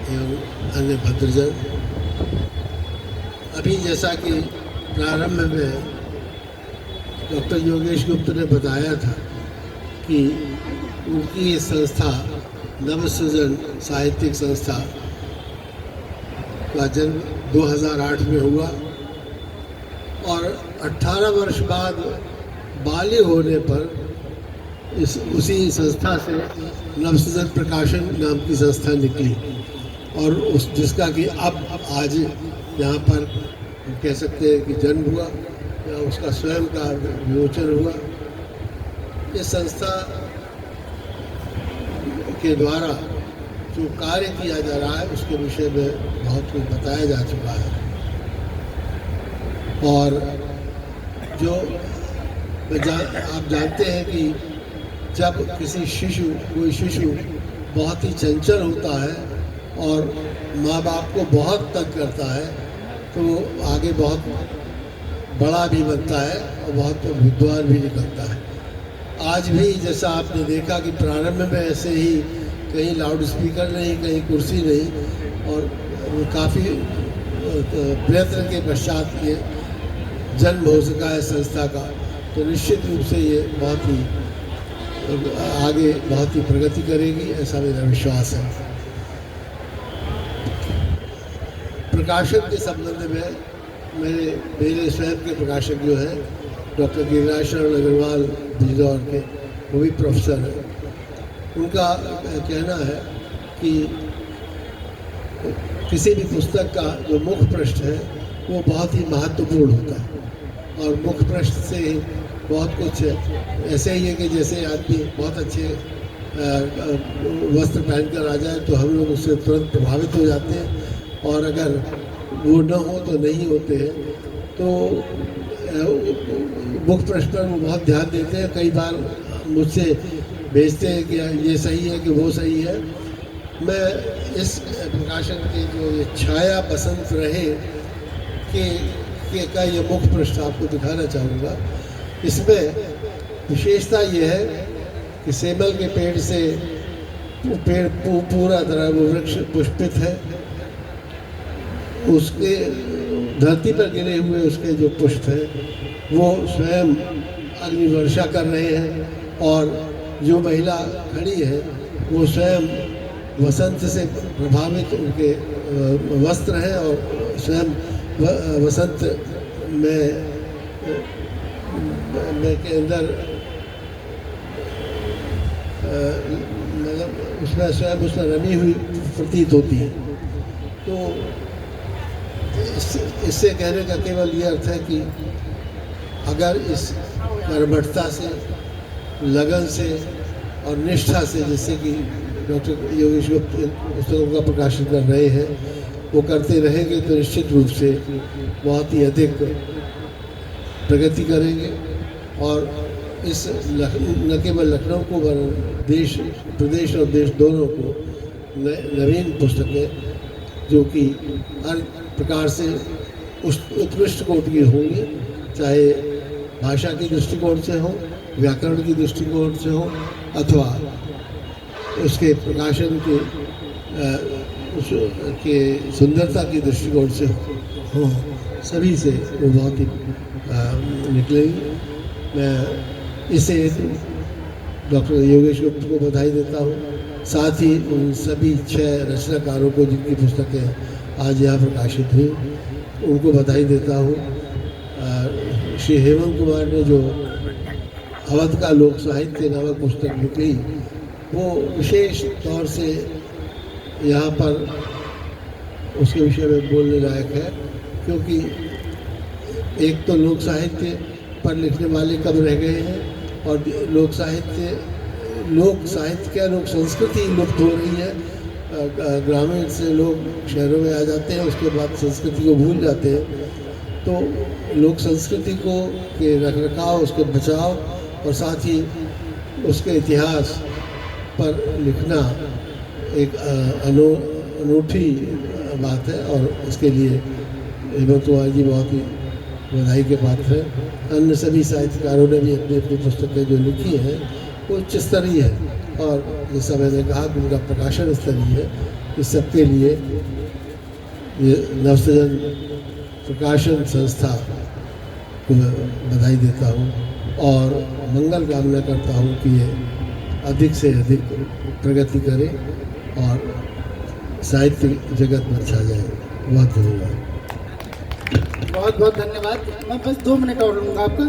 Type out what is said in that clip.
एवं अन्य भद्रजन, अभी जैसा कि प्रारंभ में डॉक्टर योगेश गुप्त ने बताया था कि उनकी ये संस्था नवसृजन साहित्यिक संस्था का जन्म 2008 में हुआ और 18 वर्ष बाद बाल्य होने पर उसी संस्था से नवसृजन प्रकाशन नाम की संस्था निकली और जिसका कि अब आज यहाँ पर कह सकते हैं कि जन्म हुआ या उसका स्वयं का विमोचन हुआ। ये संस्था के द्वारा जो कार्य किया जा रहा है उसके विषय में बहुत कुछ बताया जा चुका है और जो आप जानते हैं कि जब कोई शिशु बहुत ही चंचल होता है और माँ बाप को बहुत तंग करता है तो वो आगे बहुत बड़ा भी बनता है और बहुत विद्वान भी निकलता है। आज भी जैसा आपने देखा कि प्रारंभ में ऐसे ही कहीं लाउड स्पीकर नहीं, कहीं कुर्सी नहीं और काफ़ी प्रयत्न के पश्चात ये जन्म हो सका है संस्था का, तो निश्चित रूप से ये बहुत ही आगे बहुत ही प्रगति करेगी, ऐसा मेरा विश्वास है। प्रकाशक के संबंध में मेरे स्वयं के प्रकाशक जो हैं डॉक्टर गिरिराज शरण अग्रवाल बिजनौर के, वो भी प्रोफेसर हैं। उनका कहना है कि किसी भी पुस्तक का जो मुख्य पृष्ठ है वो बहुत ही महत्वपूर्ण होता है और मुख्य पृष्ठ से बहुत कुछ ऐसे ही है कि जैसे आदमी बहुत अच्छे वस्त्र पहनकर आ जाए तो हम लोग उससे तुरंत प्रभावित हो जाते हैं और अगर वो न हो तो नहीं होते हैं। तो मुख्य पृष्ठ पर वो बहुत ध्यान देते हैं, कई बार मुझसे भेजते हैं कि ये सही है कि वो सही है। मैं इस प्रकाशन के जो ये छाया बसंत रहे का ये मुख्य पृष्ठ आपको दिखाना चाहूँगा। इसमें विशेषता ये है कि सेमल के पेड़ से पेड़ पूरा तरह वो वृक्ष पुष्पित है, उसके धरती पर गिरे हुए उसके जो पुष्प हैं वो स्वयं अग्नि वर्षा कर रहे हैं और जो महिला खड़ी है वो स्वयं वसंत से प्रभावित उनके वस्त्र हैं और स्वयं वसंत में के अंदर मतलब उसमें स्वयं उसमें रमी हुई प्रतीत होती है। तो इससे कहने का केवल ये अर्थ है कि अगर इस कर्मठता से, लगन से और निष्ठा से, जैसे कि डॉक्टर योगेश गुप्त पुस्तकों का प्रकाशन कर रहे हैं, वो करते रहेंगे तो निश्चित रूप से बहुत ही अधिक प्रगति करेंगे और इस न केवल लखनऊ को देश, प्रदेश और देश दोनों को नवीन पुस्तकें जो कि हर प्रकार से उत्कृष्ट कोटि की होंगी, चाहे भाषा की दृष्टिकोण से हो, व्याकरण की दृष्टिकोण से हो अथवा उसके प्रकाशन के सुंदरता की दृष्टिकोण से हो, सभी से वो बहुत ही निकलेगी। मैं इसे डॉक्टर योगेश गुप्त को बधाई देता हूँ, साथ ही उन सभी 6 रचनाकारों को जिनकी पुस्तकें आज यहाँ प्रकाशित हुई उनको बधाई देता हूँ। श्री हेमंत कुमार ने जो अवध का लोक साहित्य नामक पुस्तक निकली वो विशेष तौर से यहाँ पर उसके विषय में बोलने लायक है, क्योंकि एक तो लोक साहित्य पर लिखने वाले कम रह गए हैं और लोक साहित्य क्या लोक संस्कृति लुप्त हो रही है। ग्रामीण से लोग शहरों में आ जाते हैं, उसके बाद संस्कृति को भूल जाते हैं। तो लोक संस्कृति को के रखरखाव, उसके बचाव और साथ ही उसके इतिहास पर लिखना एक अनूठी बात है और इसके लिए हेमंत कुमार जी बहुत ही बधाई के पात्र हैं। अन्य सभी साहित्यकारों ने भी अपनी अपनी पुस्तकें जो लिखी हैं वो उच्च स्तरीय है। और जैसा मैंने कहा कि उनका प्रकाशन स्थलीय है, इस सबके लिए ये नवसृजन प्रकाशन संस्था को मैं बधाई देता हूँ और मंगल कामना करता हूँ कि ये अधिक से अधिक प्रगति करे और साहित्य जगत में छा जाए। बहुत धन्यवाद। बहुत बहुत धन्यवाद। मैं बस 2 मिनट और लूँगा आपका।